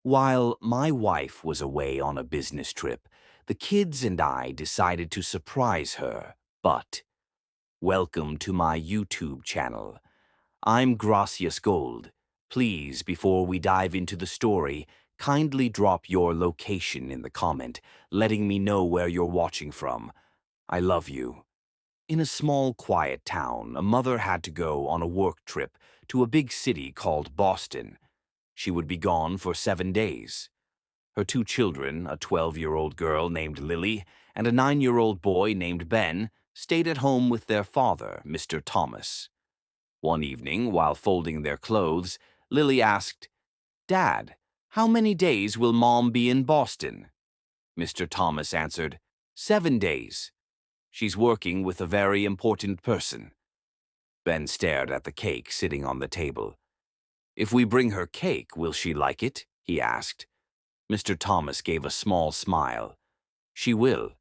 While my wife was away on a business trip, the kids and I decided to surprise her. But welcome to my YouTube channel. I'm Gracias Gold. Please, before we dive into the story, kindly drop your location in the comment, letting me know where you're watching from. I love you. In a small, quiet town, a mother had to go on a work trip to a big city called Boston. She would be gone for 7 days. Her two children, a 12-year-old girl named Lily and a 9-year-old boy named Ben, stayed at home with their father, Mr. Thomas. One evening, while folding their clothes, Lily asked, "Dad, how many days will Mom be in Boston?" Mr. Thomas answered, "7 days. She's working with a very important person." Ben stared at the cake sitting on the table. "If we bring her cake, will she like it?" he asked. Mr. Thomas gave a small smile. "She will.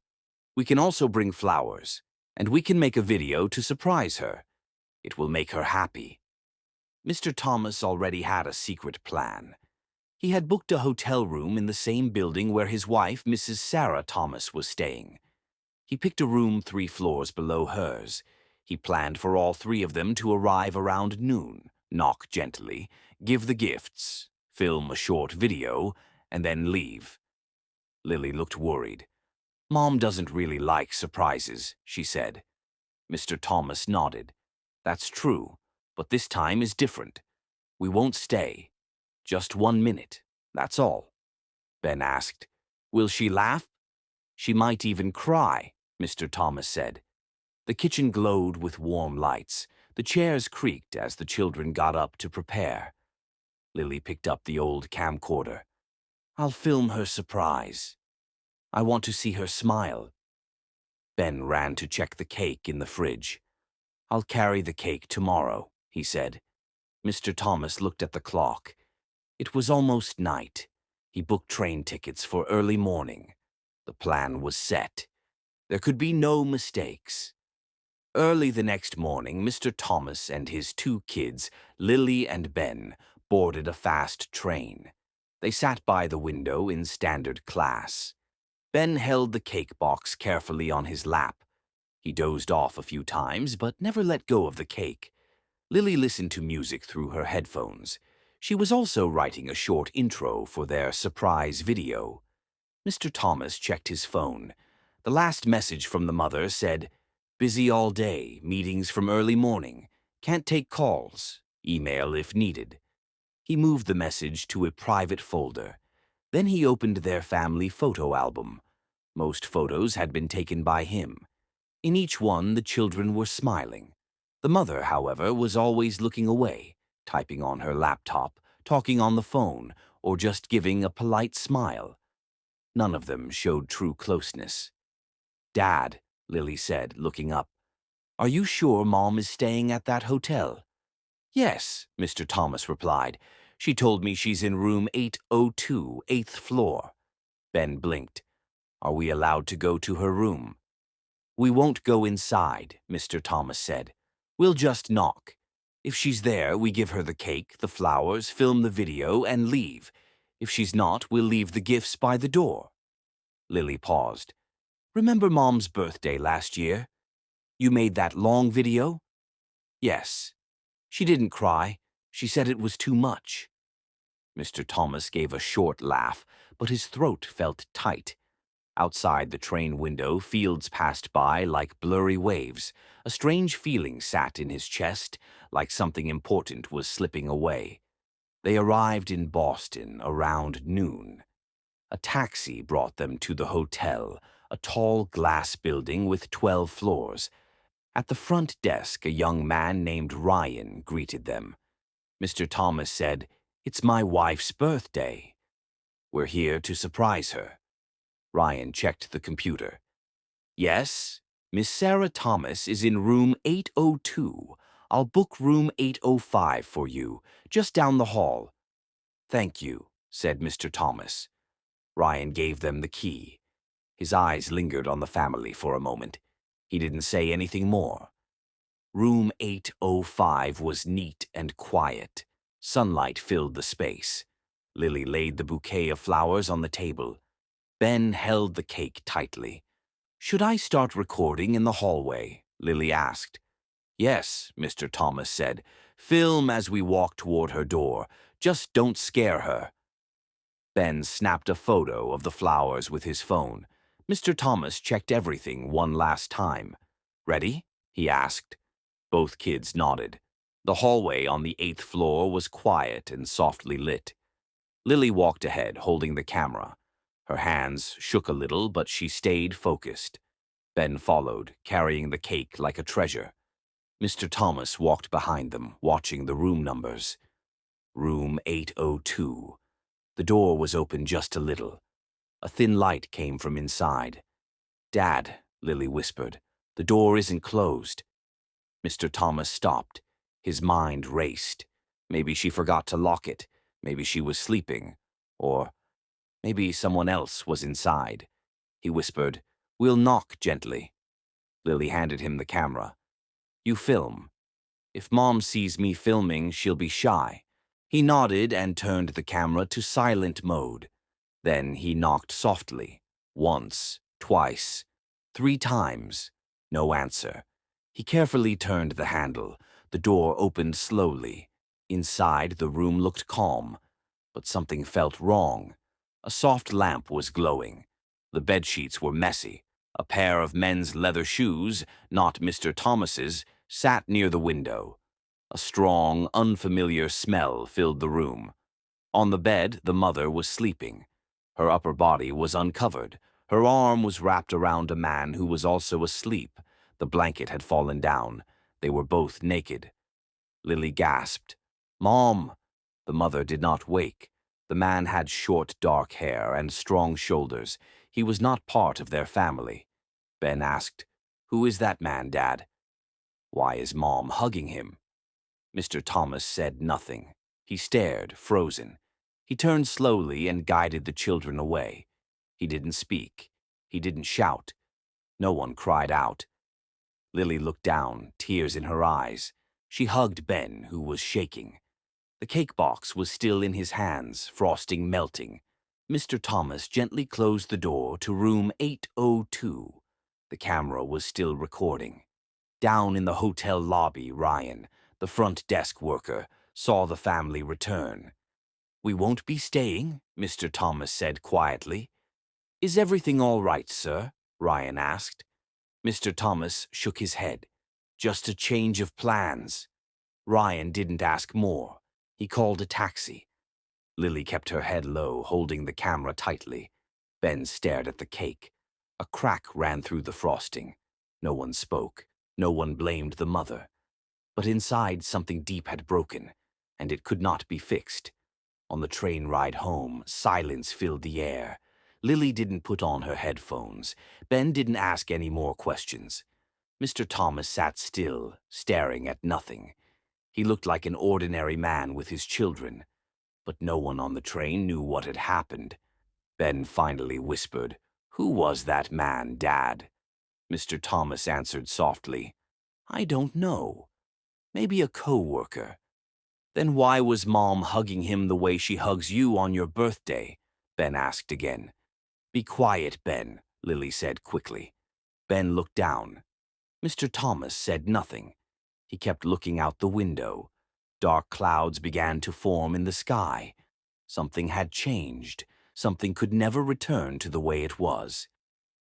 We can also bring flowers, and we can make a video to surprise her. It will make her happy." Mr. Thomas already had a secret plan. He had booked a hotel room in the same building where his wife, Mrs. Sarah Thomas, was staying. He picked a room 3 floors below hers. He planned for all three of them to arrive around noon, knock gently, give the gifts, film a short video, and then leave. Lily looked worried. "Mom doesn't really like surprises," she said. Mr. Thomas nodded. "That's true, but this time is different. We won't stay. Just 1 minute, that's all." Ben asked, "Will she laugh?" "She might even cry," Mr. Thomas said. The kitchen glowed with warm lights. The chairs creaked as the children got up to prepare. Lily picked up the old camcorder. "I'll film her surprise. I want to see her smile." Ben ran to check the cake in the fridge. "I'll carry the cake tomorrow," he said. Mr. Thomas looked at the clock. It was almost night. He booked train tickets for early morning. The plan was set. There could be no mistakes. Early the next morning, Mr. Thomas and his two kids, Lily and Ben, boarded a fast train. They sat by the window in standard class. Ben held the cake box carefully on his lap. He dozed off a few times, but never let go of the cake. Lily listened to music through her headphones. She was also writing a short intro for their surprise video. Mr. Thomas checked his phone. The last message from the mother said, "Busy all day, meetings from early morning. Can't take calls. Email if needed." He moved the message to a private folder. Then he opened their family photo album. Most photos had been taken by him. In each one, the children were smiling. The mother, however, was always looking away, typing on her laptop, talking on the phone, or just giving a polite smile. None of them showed true closeness. "Dad," Lily said, looking up, "are you sure Mom is staying at that hotel?" "Yes," Mr. Thomas replied. "She told me she's in room 802, 8th floor." Ben blinked. "Are we allowed to go to her room?" "We won't go inside," Mr. Thomas said. "We'll just knock. If she's there, we give her the cake, the flowers, film the video, and leave. If she's not, we'll leave the gifts by the door." Lily paused. "Remember Mom's birthday last year? You made that long video?" "Yes." "She didn't cry. She said it was too much." Mr. Thomas gave a short laugh, but his throat felt tight. Outside the train window, fields passed by like blurry waves. A strange feeling sat in his chest, like something important was slipping away. They arrived in Boston around noon. A taxi brought them to the hotel, a tall glass building with 12 floors. At the front desk, a young man named Ryan greeted them. Mr. Thomas said, "It's my wife's birthday. We're here to surprise her." Ryan checked the computer. "Yes, Miss Sarah Thomas is in room 802. I'll book room 805 for you, just down the hall." "Thank you," said Mr. Thomas. Ryan gave them the key. His eyes lingered on the family for a moment. He didn't say anything more. Room 805 was neat and quiet. Sunlight filled the space. Lily laid the bouquet of flowers on the table. Ben held the cake tightly. "Should I start recording in the hallway?" Lily asked. "Yes," Mr. Thomas said. "Film as we walk toward her door. Just don't scare her." Ben snapped a photo of the flowers with his phone. Mr. Thomas checked everything one last time. "Ready?" he asked. Both kids nodded. The hallway on the 8th floor was quiet and softly lit. Lily walked ahead, holding the camera. Her hands shook a little, but she stayed focused. Ben followed, carrying the cake like a treasure. Mr. Thomas walked behind them, watching the room numbers. Room 802. The door was open just a little. A thin light came from inside. "Dad," Lily whispered, "the door isn't closed." Mr. Thomas stopped. His mind raced. Maybe she forgot to lock it. Maybe she was sleeping. Or maybe someone else was inside. He whispered, "We'll knock gently." Lily handed him the camera. "You film. If Mom sees me filming, she'll be shy." He nodded and turned the camera to silent mode. Then he knocked softly. Once, twice, 3 times. No answer. He carefully turned the handle. The door opened slowly. Inside, the room looked calm, but something felt wrong. A soft lamp was glowing. The bedsheets were messy. A pair of men's leather shoes, not Mr. Thomas's, sat near the window. A strong, unfamiliar smell filled the room. On the bed, the mother was sleeping. Her upper body was uncovered. Her arm was wrapped around a man who was also asleep. The blanket had fallen down. They were both naked. Lily gasped. "Mom!" The mother did not wake. The man had short, dark hair and strong shoulders. He was not part of their family. Ben asked, "Who is that man, Dad?" "Why is Mom hugging him?" Mr. Thomas said nothing. He stared, frozen. He turned slowly and guided the children away. He didn't speak. He didn't shout. No one cried out. Lily looked down, tears in her eyes. She hugged Ben, who was shaking. The cake box was still in his hands, frosting melting. Mr. Thomas gently closed the door to room 802. The camera was still recording. Down in the hotel lobby, Ryan, the front desk worker, saw the family return. "We won't be staying," Mr. Thomas said quietly. "Is everything all right, sir?" Ryan asked. Mr. Thomas shook his head. "Just a change of plans." Ryan didn't ask more. He called a taxi. Lily kept her head low, holding the camera tightly. Ben stared at the cake. A crack ran through the frosting. No one spoke. No one blamed the mother. But inside, something deep had broken, and it could not be fixed. On the train ride home, silence filled the air. Lily didn't put on her headphones. Ben didn't ask any more questions. Mr. Thomas sat still, staring at nothing. He looked like an ordinary man with his children. But no one on the train knew what had happened. Ben finally whispered, "Who was that man, Dad?" Mr. Thomas answered softly, "I don't know. Maybe a co-worker." "Then why was Mom hugging him the way she hugs you on your birthday?" Ben asked again. "Be quiet, Ben," Lily said quickly. Ben looked down. Mr. Thomas said nothing. He kept looking out the window. Dark clouds began to form in the sky. Something had changed. Something could never return to the way it was.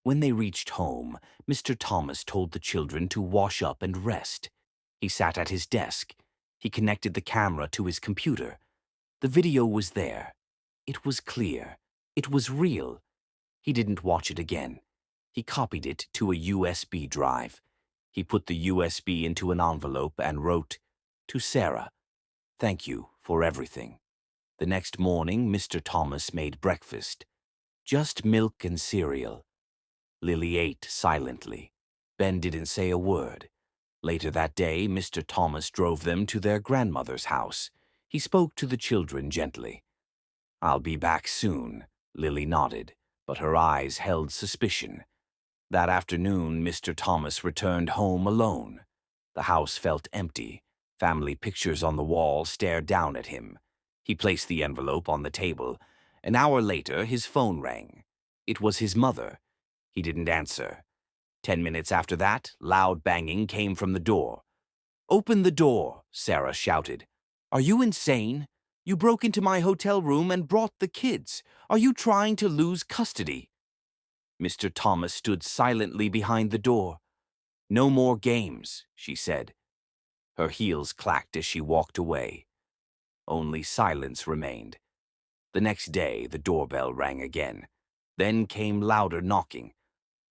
When they reached home, Mr. Thomas told the children to wash up and rest. He sat at his desk. He connected the camera to his computer. The video was there. It was clear. It was real. He didn't watch it again. He copied it to a USB drive. He put the USB into an envelope and wrote, "To Sarah, thank you for everything." The next morning, Mr. Thomas made breakfast. Just milk and cereal. Lily ate silently. Ben didn't say a word. Later that day, Mr. Thomas drove them to their grandmother's house. He spoke to the children gently. "I'll be back soon," Lily nodded, but her eyes held suspicion. That afternoon, Mr. Thomas returned home alone. The house felt empty. Family pictures on the wall stared down at him. He placed the envelope on the table. An hour later, his phone rang. It was his mother. He didn't answer. 10 minutes after that, loud banging came from the door. "Open the door," Sarah shouted. "Are you insane? You broke into my hotel room and brought the kids. Are you trying to lose custody?" Mr. Thomas stood silently behind the door. "No more games," she said. Her heels clacked as she walked away. Only silence remained. The next day, the doorbell rang again. Then came louder knocking.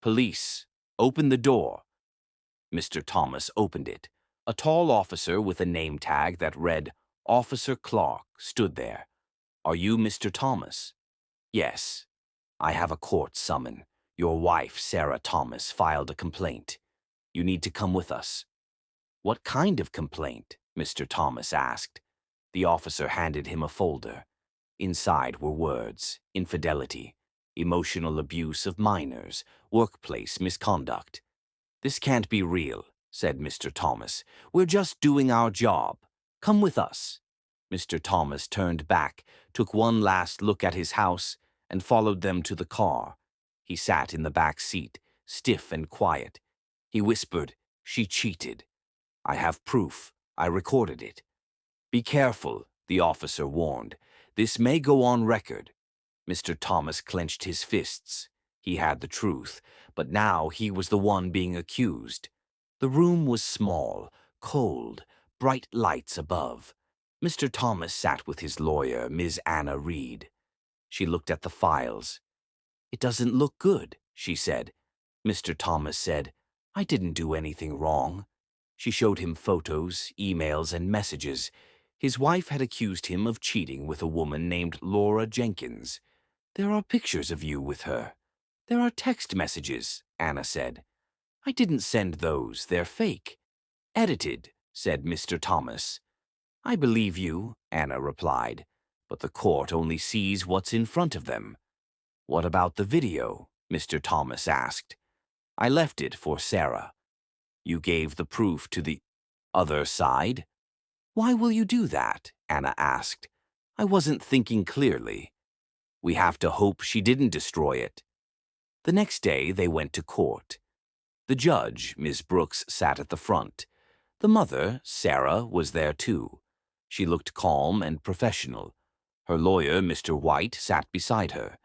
"Police, open the door." Mr. Thomas opened it. A tall officer with a name tag that read Officer Clark stood there. "Are you Mr. Thomas?" "Yes. I have a court summon. Your wife, Sarah Thomas, filed a complaint. You need to come with us." "What kind of complaint?" Mr. Thomas asked. The officer handed him a folder. Inside were words: infidelity, emotional abuse of minors, workplace misconduct. "This can't be real," said Mr. Thomas. "We're just doing our job. Come with us." Mr. Thomas turned back, took one last look at his house, and followed them to the car. He sat in the back seat, stiff and quiet. He whispered, "She cheated. I have proof. I recorded it." "Be careful," the officer warned. "This may go on record." Mr. Thomas clenched his fists. He had the truth, but now he was the one being accused. The room was small, cold, bright lights above. Mr. Thomas sat with his lawyer, Ms. Anna Reed. She looked at the files. "It doesn't look good," she said. Mr. Thomas said, "I didn't do anything wrong." She showed him photos, emails, and messages. His wife had accused him of cheating with a woman named Laura Jenkins. "There are pictures of you with her." "There are text messages," Anna said. "I didn't send those. They're fake." "Edited," said Mr. Thomas. "I believe you," Anna replied, "but the court only sees what's in front of them." "What about the video?" Mr. Thomas asked. "I left it for Sarah." "You gave the proof to the other side?" "Why will you do that?" Anna asked. "I wasn't thinking clearly." "We have to hope she didn't destroy it." The next day they went to court. The judge, Miss Brooks, sat at the front. The mother, Sarah, was there too. She looked calm and professional. Her lawyer, Mr. White, sat beside her.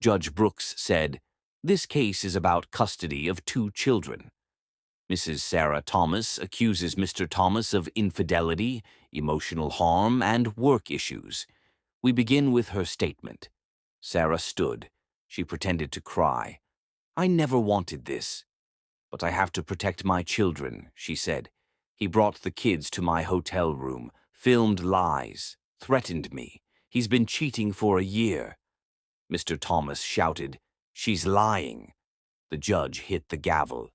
Judge Brooks said, "This case is about custody of 2 children. Mrs. Sarah Thomas accuses Mr. Thomas of infidelity, emotional harm, and work issues. We begin with her statement." Sarah stood. She pretended to cry. "I never wanted this. But I have to protect my children," she said. "He brought the kids to my hotel room, filmed lies, threatened me. He's been cheating for a year." Mr. Thomas shouted, "She's lying." The judge hit the gavel.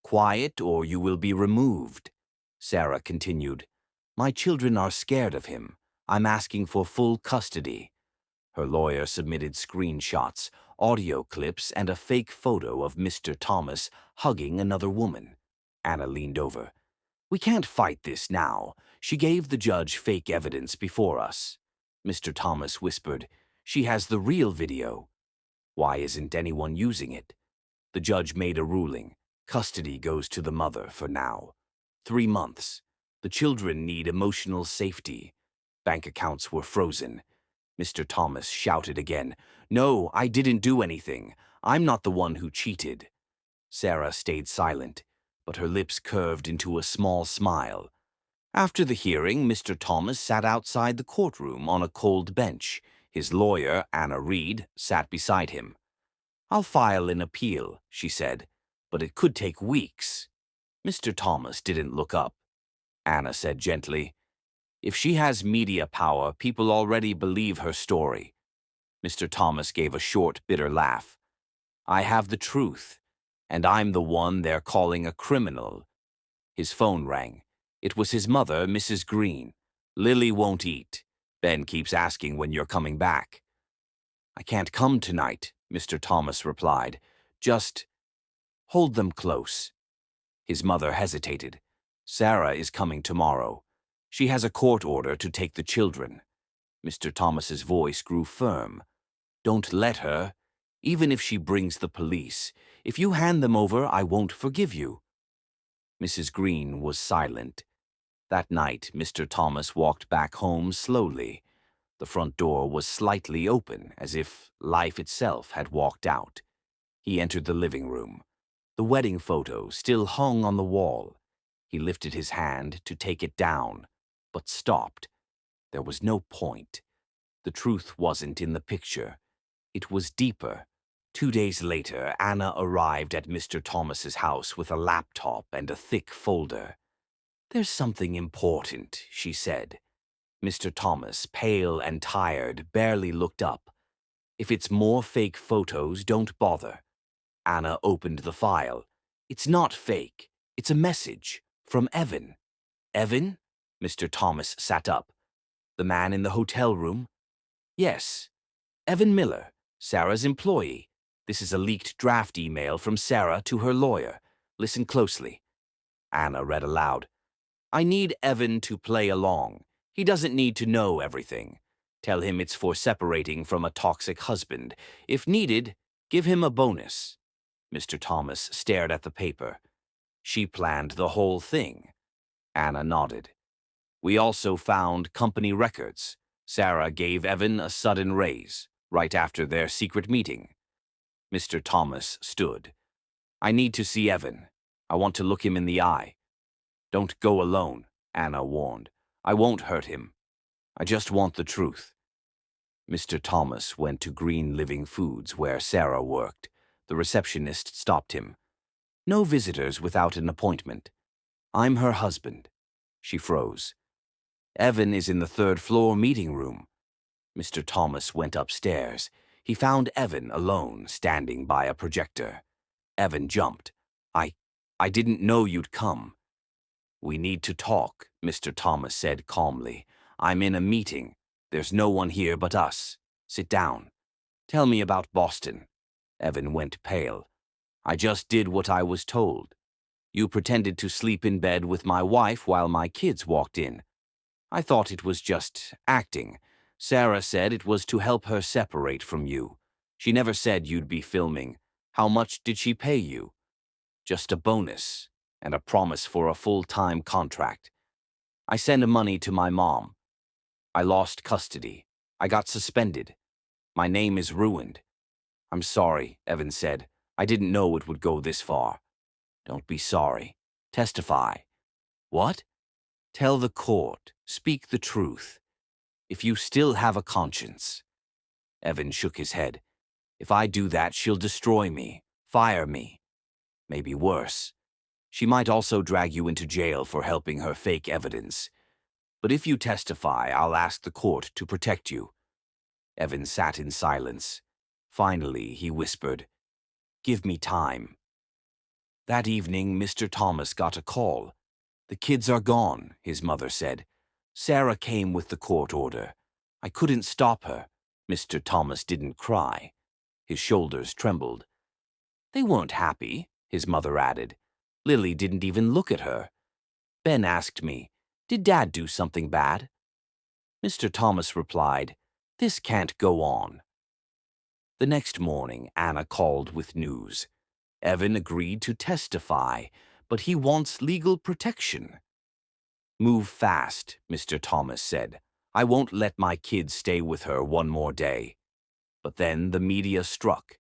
"Quiet or you will be removed." Sarah continued, "My children are scared of him. I'm asking for full custody." Her lawyer submitted screenshots, audio clips, and a fake photo of Mr. Thomas hugging another woman. Anna leaned over. "We can't fight this now. She gave the judge fake evidence before us." Mr. Thomas whispered, "She has the real video." "Why isn't anyone using it?" The judge made a ruling. Custody goes to the mother for now. 3 months. The children need emotional safety. Bank accounts were frozen. Mr. Thomas shouted again, "No, I didn't do anything. I'm not the one who cheated." Sarah stayed silent, but her lips curved into a small smile. After the hearing, Mr. Thomas sat outside the courtroom on a cold bench. His lawyer, Anna Reed, sat beside him. "I'll file an appeal," she said, "but it could take weeks." Mr. Thomas didn't look up. Anna said gently, "If she has media power, people already believe her story." Mr. Thomas gave a short, bitter laugh. "I have the truth, and I'm the one they're calling a criminal." His phone rang. It was his mother, Mrs. Green. "Lily won't eat. Ben keeps asking when you're coming back." "I can't come tonight," Mr. Thomas replied. "Just hold them close." His mother hesitated. "Sarah is coming tomorrow. She has a court order to take the children." Mr. Thomas's voice grew firm. "Don't let her. Even if she brings the police, if you hand them over, I won't forgive you." Mrs. Green was silent. That night, Mr. Thomas walked back home slowly. The front door was slightly open, as if life itself had walked out. He entered the living room. The wedding photo still hung on the wall. He lifted his hand to take it down, but stopped. There was no point. The truth wasn't in the picture. It was deeper. 2 days later, Anna arrived at Mr. Thomas's house with a laptop and a thick folder. "There's something important," she said. Mr. Thomas, pale and tired, barely looked up. "If it's more fake photos, don't bother." Anna opened the file. "It's not fake. It's a message. From Evan." "Evan?" Mr. Thomas sat up. "The man in the hotel room?" "Yes. Evan Miller, Sarah's employee. This is a leaked draft email from Sarah to her lawyer. Listen closely." Anna read aloud. "I need Evan to play along. He doesn't need to know everything. Tell him it's for separating from a toxic husband. If needed, give him a bonus." Mr. Thomas stared at the paper. "She planned the whole thing." Anna nodded. "We also found company records. Sarah gave Evan a sudden raise, right after their secret meeting." Mr. Thomas stood. "I need to see Evan. I want to look him in the eye." "Don't go alone," Anna warned. "I won't hurt him. I just want the truth." Mr. Thomas went to Green Living Foods, where Sarah worked. The receptionist stopped him. "No visitors without an appointment." "I'm her husband." She froze. "Evan is in the third-floor meeting room." Mr. Thomas went upstairs. He found Evan alone, standing by a projector. Evan jumped. I didn't know you'd come." "We need to talk," Mr. Thomas said calmly. "I'm in a meeting. There's no one here but us. Sit down." "Tell me about Boston." Evan went pale. "I just did what I was told. You pretended to sleep in bed with my wife while my kids walked in. I thought it was just acting. Sarah said it was to help her separate from you. She never said you'd be filming. How much did she pay you?" "Just a bonus and a promise for a full-time contract. I sent money to my mom. I lost custody. I got suspended. My name is ruined." "I'm sorry," Evan said. "I didn't know it would go this far." "Don't be sorry. Testify." "What?" "Tell the court. Speak the truth. If you still have a conscience." Evan shook his head. "If I do that, she'll destroy me, fire me. Maybe worse. She might also drag you into jail for helping her fake evidence. But if you testify, I'll ask the court to protect you." Evan sat in silence. Finally, he whispered, "Give me time." That evening, Mr. Thomas got a call. "The kids are gone," his mother said. "Sarah came with the court order. I couldn't stop her." Mr. Thomas didn't cry. His shoulders trembled. "They weren't happy," his mother added. "Lily didn't even look at her. Ben asked me, 'Did Dad do something bad?' Mr. Thomas replied, 'This can't go on.'" The next morning, Anna called with news. Evan agreed to testify, but he wants legal protection. "Move fast," Mr. Thomas said. "I won't let my kids stay with her one more day." But then the media struck.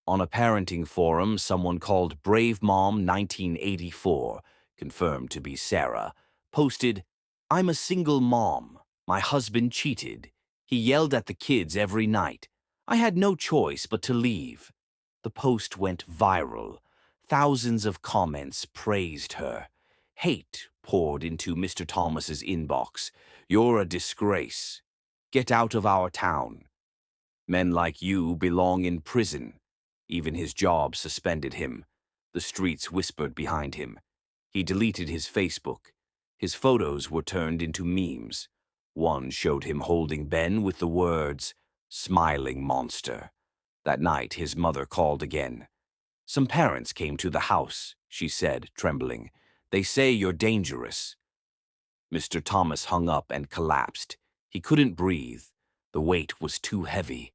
On a parenting forum, someone called Brave Mom 1984, confirmed to be Sarah, posted, "I'm a single mom. My husband cheated. He yelled at the kids every night. I had no choice but to leave." The post went viral. Thousands of comments praised her. Hate poured into Mr. Thomas's inbox. "You're a disgrace. Get out of our town. Men like you belong in prison." Even his job suspended him. The streets whispered behind him. He deleted his Facebook. His photos were turned into memes. One showed him holding Ben with the words, "Smiling monster." That night, his mother called again. "Some parents came to the house," she said, trembling. "They say you're dangerous." Mr. Thomas hung up and collapsed. He couldn't breathe. The weight was too heavy.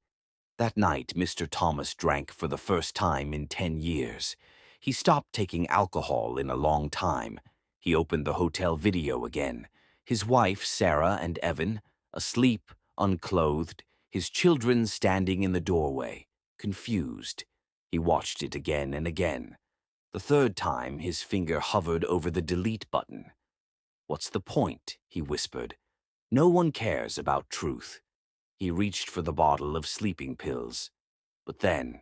That night, Mr. Thomas drank for the first time in 10 years. He stopped taking alcohol in a long time. He opened the hotel video again. His wife, Sarah, and Evan, asleep, unclothed, his children standing in the doorway, confused. He watched it again and again. The third time, his finger hovered over the delete button. "What's the point?" he whispered. "No one cares about truth." He reached for the bottle of sleeping pills. But then,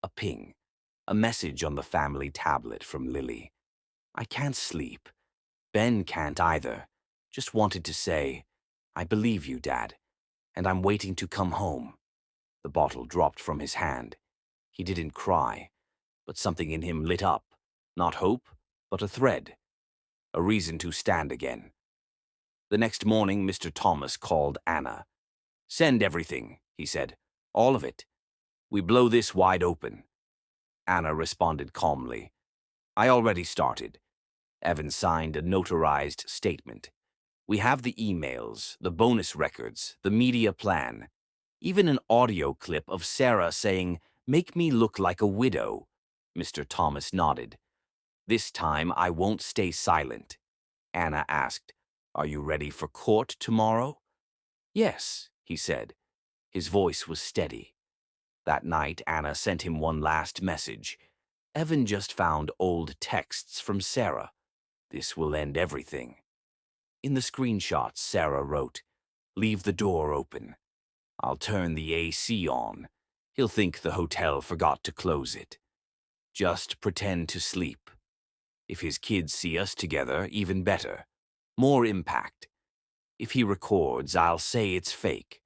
a ping, a message on the family tablet from Lily. "I can't sleep. Ben can't either. Just wanted to say, I believe you, Dad, and I'm waiting to come home." The bottle dropped from his hand. He didn't cry, but something in him lit up. Not hope, but a thread. A reason to stand again. The next morning, Mr. Thomas called Anna. "Send everything," he said. "All of it. We blow this wide open." Anna responded calmly. "I already started." Evan signed a notarized statement. "We have the emails, the bonus records, the media plan, even an audio clip of Sarah saying, 'Make me look like a widow.'" Mr. Thomas nodded. "This time I won't stay silent." Anna asked, "Are you ready for court tomorrow?" "Yes," he said. His voice was steady. That night, Anna sent him one last message. "Evan just found old texts from Sarah. This will end everything." In the screenshots, Sarah wrote, "Leave the door open. I'll turn the AC on. He'll think the hotel forgot to close it. Just pretend to sleep. If his kids see us together, even better. More impact. If he records, I'll say it's fake.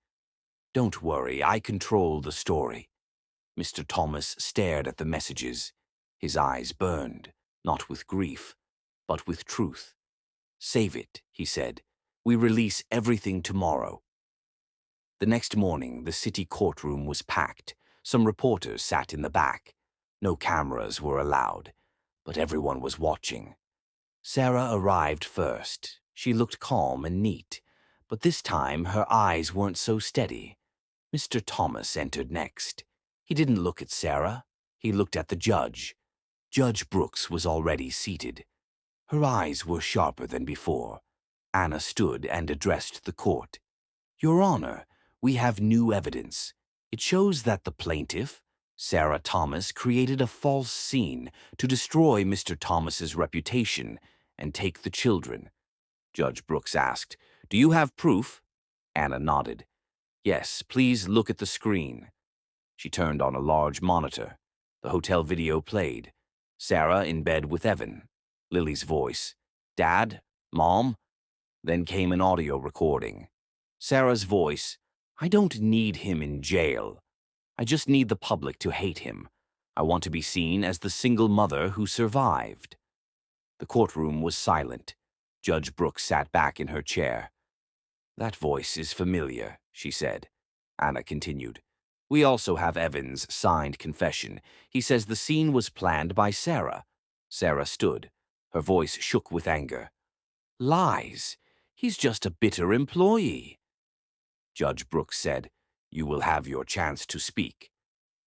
Don't worry, I control the story." Mr. Thomas stared at the messages. His eyes burned, not with grief, but with truth. "Save it," he said. "We release everything tomorrow." The next morning, the city courtroom was packed. Some reporters sat in the back. No cameras were allowed, but everyone was watching. Sarah arrived first. She looked calm and neat, but this time her eyes weren't so steady. Mr. Thomas entered next. He didn't look at Sarah. He looked at the judge. Judge Brooks was already seated. Her eyes were sharper than before. Anna stood and addressed the court. "Your Honor, we have new evidence. It shows that the plaintiff, Sarah Thomas, created a false scene to destroy Mr. Thomas's reputation and take the children." Judge Brooks asked, "Do you have proof?" Anna nodded. "Yes, please look at the screen." She turned on a large monitor. The hotel video played. Sarah in bed with Evan. Lily's voice. "Dad? Mom?" Then came an audio recording. Sarah's voice. "I don't need him in jail. I just need the public to hate him. I want to be seen as the single mother who survived." The courtroom was silent. Judge Brooks sat back in her chair. "That voice is familiar," she said. Anna continued. "We also have Evan's signed confession. He says the scene was planned by Sarah." Sarah stood. Her voice shook with anger. "Lies. He's just a bitter employee." Judge Brooks said, "You will have your chance to speak."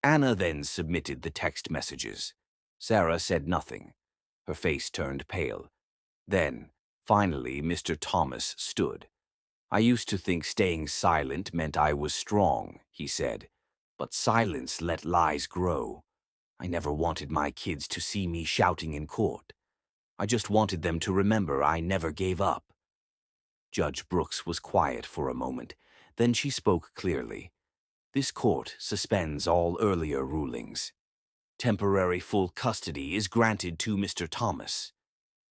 Anna then submitted the text messages. Sarah said nothing. Her face turned pale. Then, finally, Mr. Thomas stood. "I used to think staying silent meant I was strong," he said. "But silence let lies grow. I never wanted my kids to see me shouting in court. I just wanted them to remember I never gave up." Judge Brooks was quiet for a moment. Then she spoke clearly. "This court suspends all earlier rulings. Temporary full custody is granted to Mr. Thomas.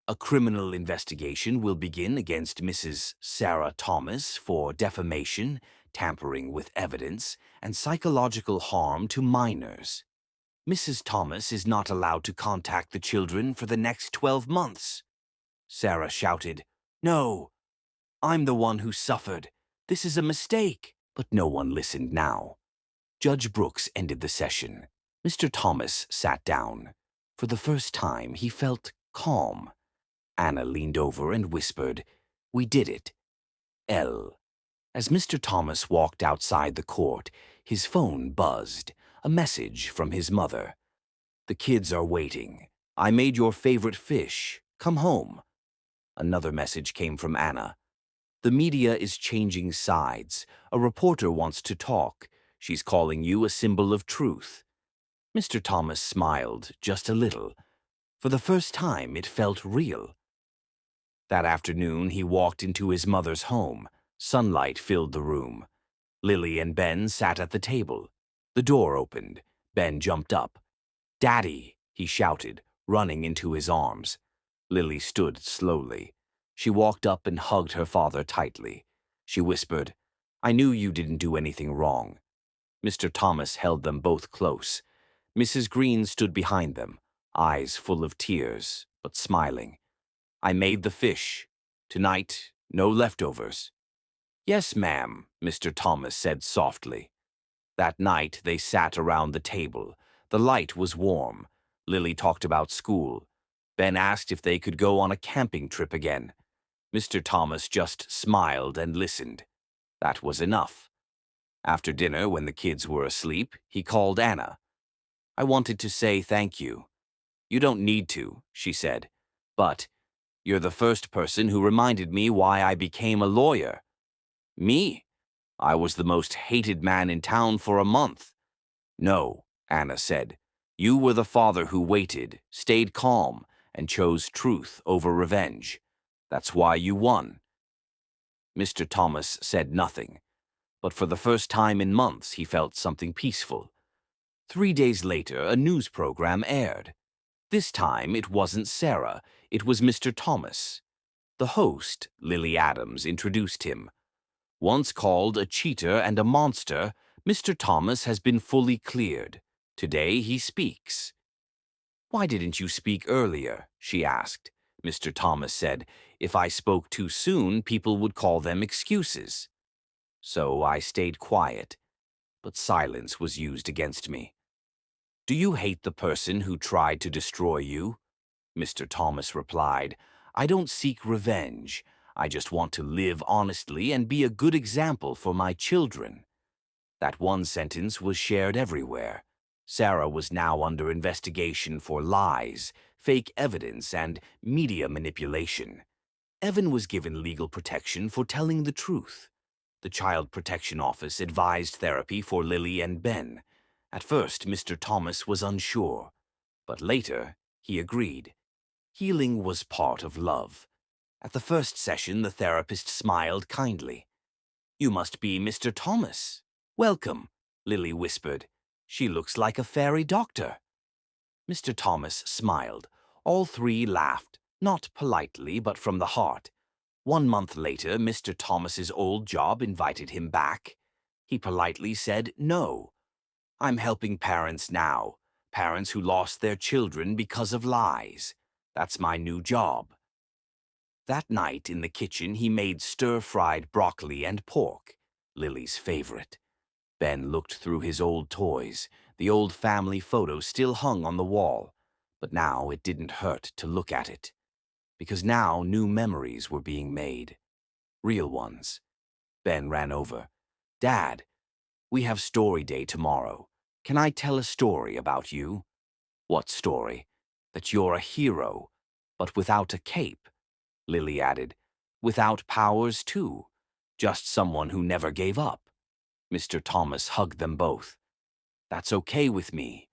A criminal investigation will begin against Mrs. Sarah Thomas for defamation, tampering with evidence, and psychological harm to minors. Mrs. Thomas is not allowed to contact the children for the next 12 months. Sarah shouted, "No! I'm the one who suffered. This is a mistake." But no one listened now. Judge Brooks ended the session. Mr. Thomas sat down. For the first time, he felt calm. Anna leaned over and whispered, "We did it. L. As Mr. Thomas walked outside the court, his phone buzzed, a message from his mother. "The kids are waiting. I made your favorite fish. Come home." Another message came from Anna. "The media is changing sides. A reporter wants to talk. She's calling you a symbol of truth." Mr. Thomas smiled just a little. For the first time, it felt real. That afternoon, he walked into his mother's home. Sunlight filled the room. Lily and Ben sat at the table. The door opened. Ben jumped up. "Daddy!" he shouted, running into his arms. Lily stood slowly. She walked up and hugged her father tightly. She whispered, "I knew you didn't do anything wrong." Mr. Thomas held them both close. Mrs. Green stood behind them, eyes full of tears, but smiling. "I made the fish. Tonight, no leftovers." "Yes, ma'am," Mr. Thomas said softly. That night, they sat around the table. The light was warm. Lily talked about school. Ben asked if they could go on a camping trip again. Mr. Thomas just smiled and listened. That was enough. After dinner, when the kids were asleep, he called Anna. "I wanted to say thank you." "You don't need to," she said. "But you're the first person who reminded me why I became a lawyer." "Me? I was the most hated man in town for a month." "No," Anna said. "You were the father who waited, stayed calm, and chose truth over revenge. That's why you won." Mr. Thomas said nothing, but for the first time in months he felt something peaceful. 3 days later, a news program aired. This time it wasn't Sarah, it was Mr. Thomas. The host, Lily Adams, introduced him. "Once called a cheater and a monster, Mr. Thomas has been fully cleared. Today he speaks." "Why didn't you speak earlier?" she asked. Mr. Thomas said, "If I spoke too soon, people would call them excuses." So I stayed quiet, but silence was used against me. "Do you hate the person who tried to destroy you?" Mr. Thomas replied, "I don't seek revenge. I just want to live honestly and be a good example for my children." That one sentence was shared everywhere. Sarah was now under investigation for lies, fake evidence, and media manipulation. Evan was given legal protection for telling the truth. The Child Protection Office advised therapy for Lily and Ben. At first, Mr. Thomas was unsure, but later he agreed. Healing was part of love. At the first session, the therapist smiled kindly. "You must be Mr. Thomas. Welcome," Lily whispered. "She looks like a fairy doctor." Mr. Thomas smiled. All three laughed, not politely, but from the heart. 1 month later, Mr. Thomas's old job invited him back. He politely said no. "I'm helping parents now, parents who lost their children because of lies. That's my new job." That night in the kitchen, he made stir-fried broccoli and pork, Lily's favorite. Ben looked through his old toys. The old family photo still hung on the wall, but now it didn't hurt to look at it, because now new memories were being made. Real ones. Ben ran over. "Dad, we have story day tomorrow. Can I tell a story about you?" "What story?" "That you're a hero, but without a cape." Lily added, "Without powers, too. Just someone who never gave up." Mr. Thomas hugged them both. "That's okay with me."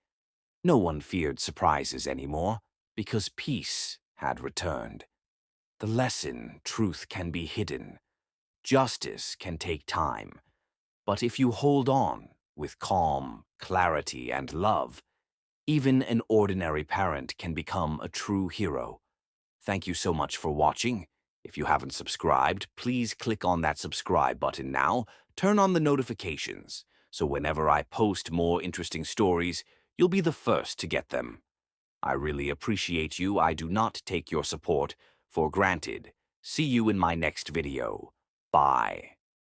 No one feared surprises anymore, because peace had returned. The lesson: truth can be hidden. Justice can take time. But if you hold on with calm, clarity, and love, even an ordinary parent can become a true hero. Thank you so much for watching. If you haven't subscribed, please click on that subscribe button now. Turn on the notifications, so whenever I post more interesting stories, you'll be the first to get them. I really appreciate you. I do not take your support for granted. See you in my next video. Bye.